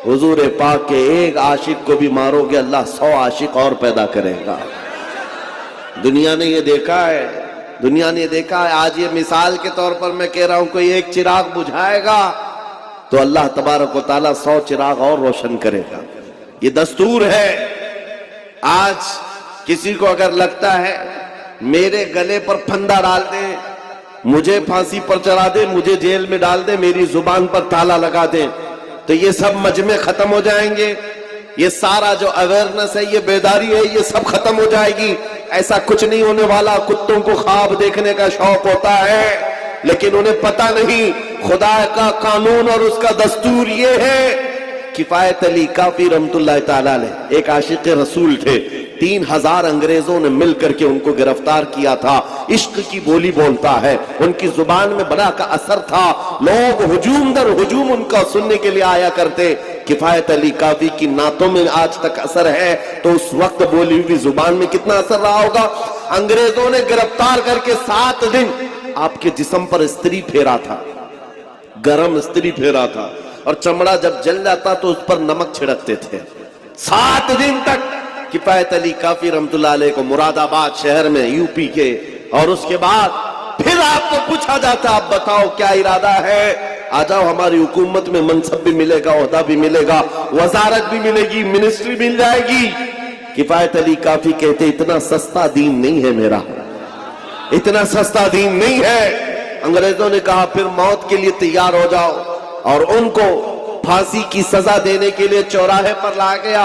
हुजूर पाक के एक आशिक को भी मारोगे अल्लाह 100 आशिक और पैदा करेगा। दुनिया ने ये देखा है, दुनिया ने देखा है। आज ये मिसाल के तौर पर मैं कह रहा हूं, कोई एक चिराग बुझाएगा तो अल्लाह तबारक व तआला 100 चिराग और रोशन करेगा। ये दस्तूर है। आज किसी को अगर लगता है मेरे गले पर फंदा डाल दे, मुझे फांसी पर चढ़ा दे, मुझे जेल में डाल दे, मेरी जुबान पर ताला लगा दे, तो ये सब मजमे खत्म हो जाएंगे। ये सारा जो अवेयरनेस है, ये बेदारी है, ये सब खत्म हो जाएगी। ऐसा कुछ नहीं होने वाला। कुत्तों को ख्वाब देखने का शौक होता है, लेकिन उन्हें पता नहीं खुदा का कानून और उसका दस्तूर ये है। किफायत अली काफी रहमतुल्लाह ताला अलैह एक आशिक रसूल थे। 3000 अंग्रेजों ने मिलकर के उनको गिरफ्तार किया था। इश्क की बोली बोलता है, उनकी जुबान में बड़ा का असर था। लोग हुजूम दर हुजूम उनका सुनने के लिए आया करते। किफायत अली काफी की नातों में आज तक असर है, तो उस वक्त बोली हुई जुबान में कितना असर रहा होगा। अंग्रेजों ने गिरफ्तार करके 7 दिन आपके जिस्म पर इस्त्री फेरा था, गरम इस्त्री फेरा था, और चमड़ा जब जल जाता तो उस पर नमक छिड़कते थे 7 दिन तक। किफायत अली काफी रहमतुल्लाह अलैह को मुरादाबाद शहर में यूपी के, और उसके बाद फिर आपको पूछा जाता, आप बताओ क्या इरादा है, आ जाओ हमारी हुकूमत में मनसब भी मिलेगा, ओहदा भी मिलेगा, वजारत भी मिलेगी, मिनिस्ट्री मिल जाएगी। किफायत अली काफी कहते इतना सस्ता दीन नहीं है मेरा, इतना सस्ता दीन नहीं है। अंग्रेजों ने कहा फिर मौत के लिए तैयार हो जाओ, और उनको फांसी की सजा देने के लिए चौराहे पर लाया गया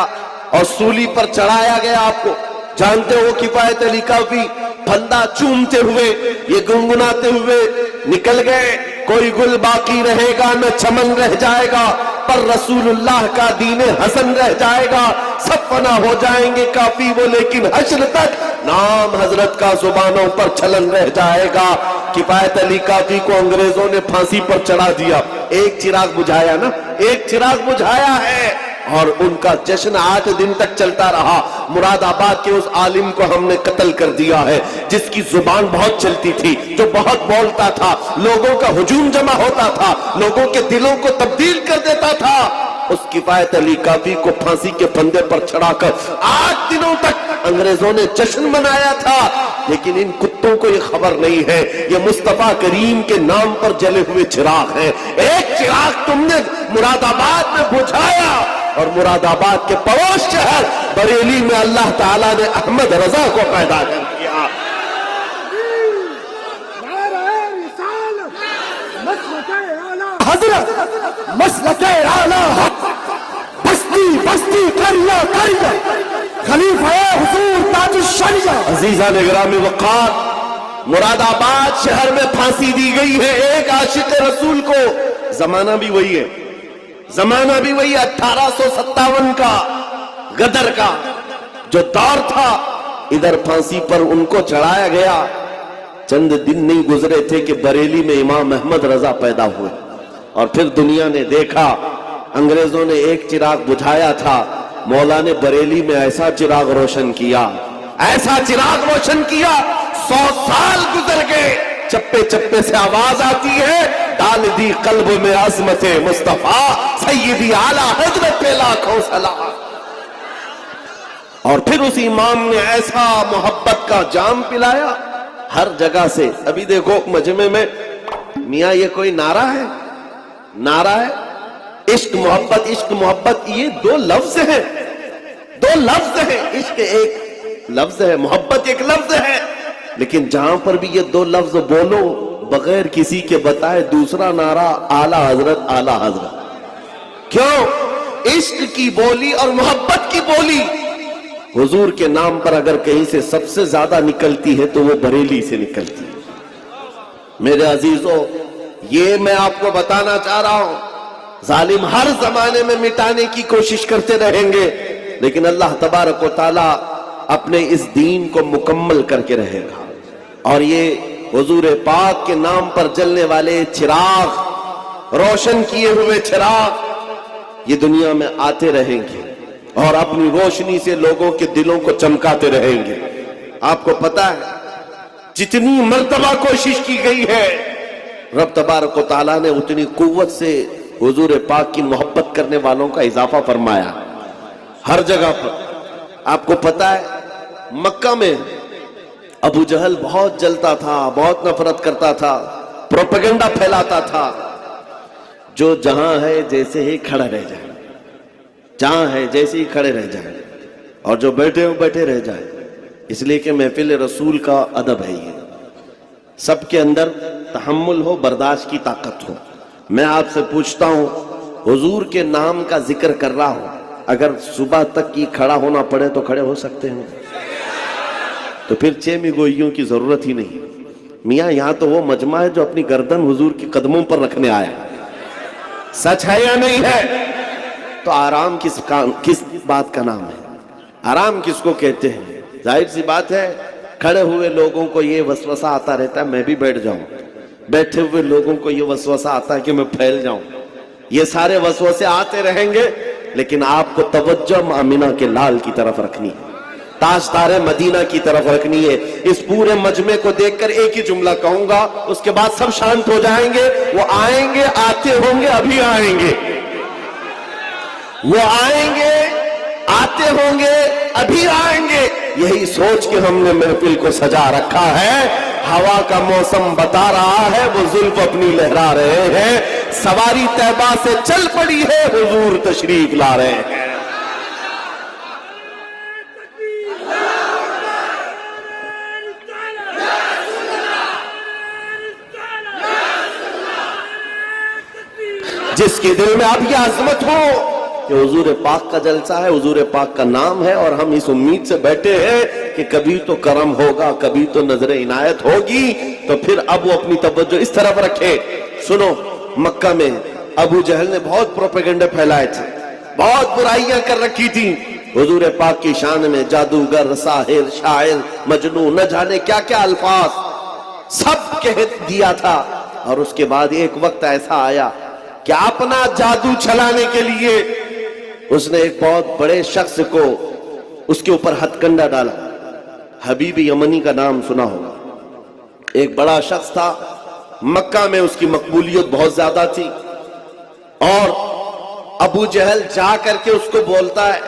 और सूली पर चढ़ाया गया। आपको जानते हो किफायत अली काफी फंदा चूमते हुए, ये गुनगुनाते हुए निकल गए, कोई गुल बाकी रहेगा न चमन रह जाएगा, पर रसूलुल्लाह का दीने हसन रह जाएगा। सब फना हो जाएंगे काफी वो, लेकिन हश्र तक नाम हजरत का जुबानों पर चलन रह जाएगा। किफायत अली काफी को अंग्रेजों ने फांसी पर चढ़ा दिया। एक चिराग बुझाया ना, एक चिराग बुझाया है, और उनका जश्न 8 दिन तक चलता रहा। मुरादाबाद के उस आलिम को हमने कत्ल कर दिया है, जिसकी जुबान बहुत चलती थी, जो बहुत बोलता था, लोगों का हुजूम जमा होता था, लोगों के दिलों को तब्दील कर देता था। उस किफायत अली काफी को फांसी के फंदे पर चढ़ाकर 8 दिनों तक अंग्रेजों ने जश्न मनाया था। लेकिन इन कुत्तों को ये खबर नहीं है, ये मुस्तफा करीम के नाम पर जले हुए चिराग हैं। एक चिराग तुमने मुरादाबाद में बुझाया, और मुरादाबाद के पड़ोस शहर बरेली में अल्लाह ताला ने अहमद रजा को पैदा कर दिया। हजरत मसलके आला बस्ती बस्ती करिया करिया खलीफा हुजूर ताजुश शरिया। अजीज़ान गिरामी वक़ार, मुरादाबाद शहर में फांसी दी गई है एक आशिक रसूल को। जमाना भी वही है, जमाना भी वही 1857 का गदर का जो दौर था। इधर फांसी पर उनको चढ़ाया गया। चंद दिन नहीं गुजरे थे कि बरेली में इमाम अहमद रजा पैदा हुए, और फिर दुनिया ने देखा अंग्रेजों ने एक चिराग बुझाया था, मौला ने बरेली में ऐसा चिराग रोशन किया, ऐसा चिराग रोशन किया। 100 साल गुजर गए, चप्पे चप्पे से आवाज आती है, डाल दी कल्ब में अज़मत मुस्तफा सैयदी आला हजरत पे लाखों सलाम। और फिर उस इमाम ने ऐसा मोहब्बत का जाम पिलाया हर जगह से। अभी देखो मजमे में मियां ये कोई नारा है, नारा है इश्क मोहब्बत, ये 2 लफ्ज हैं, 2 लफ्ज हैं। इश्क एक लफ्ज है, मोहब्बत एक लफ्ज है, लेकिन जहां पर भी ये 2 लफ्ज बोलो बगैर किसी के बताए, दूसरा नारा आला हजरत आला हजरत। क्यों? इश्क की बोली और मोहब्बत की बोली हुजूर के नाम पर अगर कहीं से सबसे ज्यादा निकलती है तो वो बरेली से निकलती है। मेरे अजीजों, ये मैं आपको बताना चाह रहा हूं, जालिम हर जमाने में मिटाने की कोशिश करते रहेंगे, लेकिन अल्लाह तबारक व तआला अपने इस दीन को मुकम्मल करके रहेगा। और ये हुजूर पाक के नाम पर जलने वाले चिराग, रोशन किए हुए चिराग, ये दुनिया में आते रहेंगे और अपनी रोशनी से लोगों के दिलों को चमकाते रहेंगे। आपको पता है जितनी मर्तबा कोशिश की गई है, रब तबारक व तआला ने उतनी कुव्वत से हुजूर पाक की मोहब्बत करने वालों का इजाफा फरमाया हर जगह पर। आपको पता है मक्का में अबू जहल बहुत जलता था, बहुत नफरत करता था, प्रोपेगेंडा फैलाता था, जो जहां है जैसे ही खड़ा रह जाए, जहां है जैसे ही खड़े रह जाए, और जो बैठे हो बैठे रह जाए। इसलिए कि महफिल रसूल का अदब है ये, सबके अंदर तहम्मुल हो, बर्दाश्त की ताकत हो। मैं आपसे पूछता हूं, हुजूर के नाम का जिक्र कर रहा हूं, अगर सुबह तक की खड़ा होना पड़े तो खड़े हो सकते हैं? तो फिर चेमी गोइयों की जरूरत ही नहीं। मियाँ यहाँ तो वो मजमा है जो अपनी गर्दन हुजूर के कदमों पर रखने आया। सच है या नहीं है? तो आराम किस बात का नाम है? आराम किसको कहते हैं? जाहिर सी बात है, खड़े हुए लोगों को ये वसवसा आता रहता है मैं भी बैठ जाऊं, बैठे हुए लोगों को ये वसवसा आता है कि मैं फैल जाऊं। ये सारे वसवसे आते रहेंगे, लेकिन आपको तवज्जो आमिना के लाल की तरफ रखनी है, ताजदारे मदीना की तरफ रखनी है। इस पूरे मजमे को देखकर एक ही जुमला कहूंगा, उसके बाद सब शांत हो जाएंगे। वो आएंगे, आते होंगे, अभी आएंगे। वो आएंगे, आते होंगे, अभी आएंगे। यही सोच के हमने महफिल को सजा रखा है। हवा का मौसम बता रहा है, वो जुल्फ अपनी लहरा रहे हैं। सवारी तैबा से चल पड़ी है, हुजूर तशरीफ ला रहे हैं। जिसके दिल में अब ये अजमत हो कि हुजूर पाक का जलसा है, हुजूर पाक का नाम है, और हम इस उम्मीद से बैठे हैं कि कभी तो करम होगा, कभी तो नजर इनायत होगी, तो फिर अब वो अपनी तवज्जो इस तरफ रखे। सुनो, मक्का में अबू जहल ने बहुत प्रोपेगेंडे फैलाए थे, बहुत बुराइयां कर रखी थी हुजूर पाक की शान में। जादूगर, साहिर, शायर, मजनू, न जाने क्या क्या अल्फाज सब कह दिया था। और उसके बाद एक वक्त ऐसा आया कि अपना जादू चलाने के लिए उसने एक बहुत बड़े शख्स को उसके ऊपर हथकंडा डाला। हबीब यमनी का नाम सुना होगा। एक बड़ा शख्स था, मक्का में उसकी मकबूलियत बहुत ज्यादा थी, और अबू जहल जा करके उसको बोलता है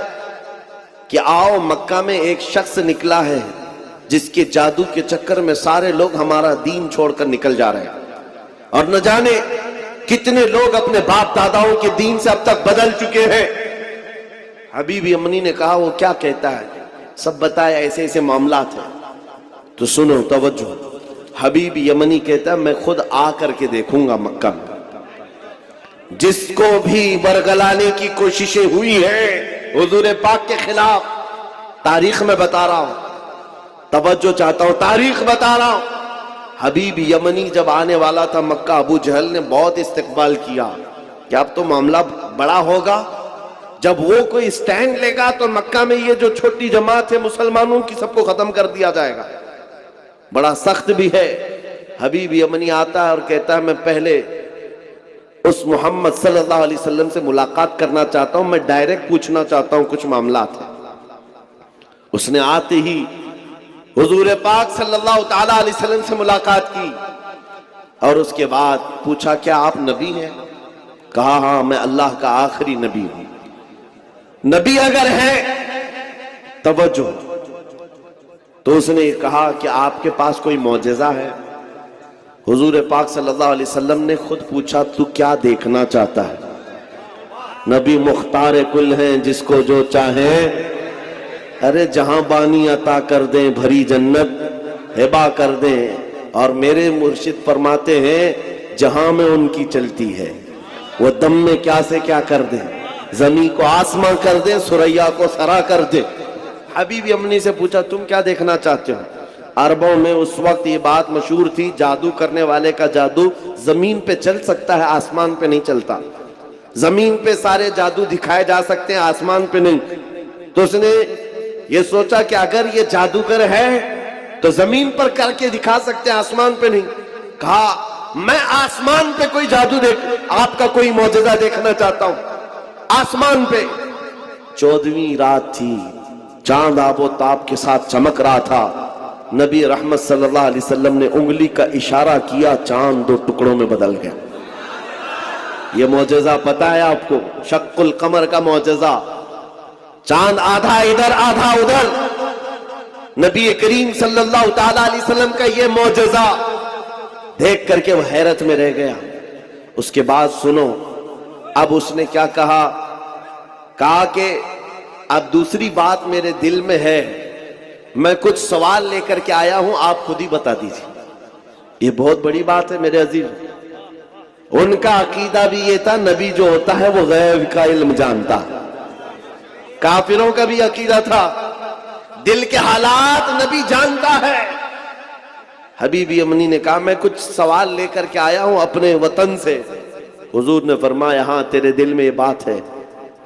कि आओ, मक्का में एक शख्स निकला है जिसके जादू के चक्कर में सारे लोग हमारा दीन छोड़कर निकल जा रहे हैं, और न जाने कितने लोग अपने बाप दादाओं के दीन से अब तक बदल चुके हैं। हबीब यमनी ने कहा, वो क्या कहता है? सब बताया, ऐसे ऐसे मामलात हैं। तो सुनो, तवज्जो। हबीब यमनी कहता है, मैं खुद आ करके देखूंगा मक्का में। जिसको भी बरगलाने की कोशिशें हुई हैं हुजूर पाक के खिलाफ, तारीख में बता रहा हूं, तवज्जो चाहता हूं, तारीख बता रहा हूं। हबीब यमनी जब आने वाला था मक्का, अबू जहल ने बहुत इस्तकबाल किया कि अब तो मामला बड़ा होगा, जब वो कोई स्टैंड लेगा तो मक्का में ये जो छोटी जमात है मुसलमानों की, सबको खत्म कर दिया जाएगा। बड़ा सख्त भी है। हबीब यमनी आता है और कहता है, मैं पहले उस मोहम्मद सल्लल्लाहु अलैहि वसल्लम से मुलाकात करना चाहता हूं, मैं डायरेक्ट पूछना चाहता हूं, कुछ मामलात है। उसने आते ही हुजूर पाक सल्लल्लाहु ताला अलैहि वसल्लम से मुलाकात की, और उसके बाद पूछा, क्या आप नबी हैं? कहा, हाँ, मैं अल्लाह का आखिरी नबी हूं। नबी अगर है, तवज्जो, तो उसने कहा कि आपके पास कोई मौजज़ा है? हुजूर पाक सल्लल्लाहु अलैहि वसल्लम ने खुद पूछा, तू क्या देखना चाहता है? नबी मुख्तार कुल हैं, जिसको जो चाहे, अरे जहां बानी अता कर दें, भरी जन्नत हिबा कर दें। और मेरे मुर्शिद फरमाते हैं, जहां में उनकी चलती है वो दम में क्या से क्या कर दें, जमीन को आसमां कर दें, सुरैया को सरा कर दें। हबीब यमनी से पूछा, तुम क्या देखना चाहते हो? अरबों में उस वक्त ये बात मशहूर थी, जादू करने वाले का जादू जमीन पे चल सकता है, आसमान पे नहीं चलता। जमीन पे सारे जादू दिखाए जा सकते हैं, आसमान पे नहीं। तो उसने ये सोचा कि अगर ये जादूगर है तो जमीन पर करके दिखा सकते हैं, आसमान पे नहीं। कहा, मैं आसमान पे कोई जादू आपका कोई मौजज़ा देखना चाहता हूं, आसमान पे। 14वीं रात थी, चांद आबो ताब के साथ चमक रहा था। नबी रहमत सल्लल्लाहु अलैहि वसल्लम ने उंगली का इशारा किया, चांद 2 टुकड़ों में बदल गया। یہ معجزہ پتا ہے آپ کو؟ شق القمر کا معجزہ، چاند آدھا ادھر آدھا ادھر، نبی کریم صلی اللہ تعالی علیہ وسلم کا یہ معجزہ دیکھ کر کے وہ حیرت میں رہ گیا۔ اس کے بعد سنو اب اس نے کیا کہا کہ اب دوسری بات میرے دل میں ہے، میں کچھ سوال لے کر کے آیا ہوں، آپ خود ہی بتا دیجیے۔ یہ بہت بڑی بات ہے میرے عزیز۔ ان کا عقیدہ بھی یہ تھا نبی جو ہوتا ہے وہ غیب کا علم جانتا۔ کافروں کا بھی عقیدہ تھا دل کے حالات نبی جانتا ہے۔ حبیبی امنی نے کہا میں کچھ سوال لے کر کے آیا ہوں اپنے وطن سے۔ حضور نے فرمایا ہاں تیرے دل میں یہ بات ہے،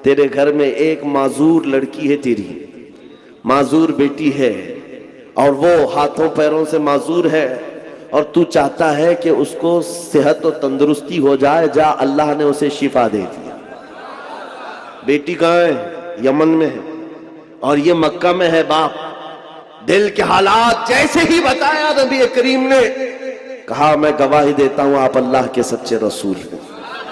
تیرے گھر میں ایک معذور لڑکی ہے، تیری معذور بیٹی ہے، اور وہ ہاتھوں پیروں سے معذور ہے، اور تو چاہتا ہے کہ اس کو صحت و تندرستی ہو جائے، جا اللہ نے اسے شفا دے دیا۔ بیٹی کہاں ہے؟ یمن میں ہے، اور یہ مکہ میں ہے۔ باپ دل کے حالات جیسے ہی بتایا نبی کریم نے کہا میں گواہی دیتا ہوں آپ اللہ کے سچے رسول ہیں۔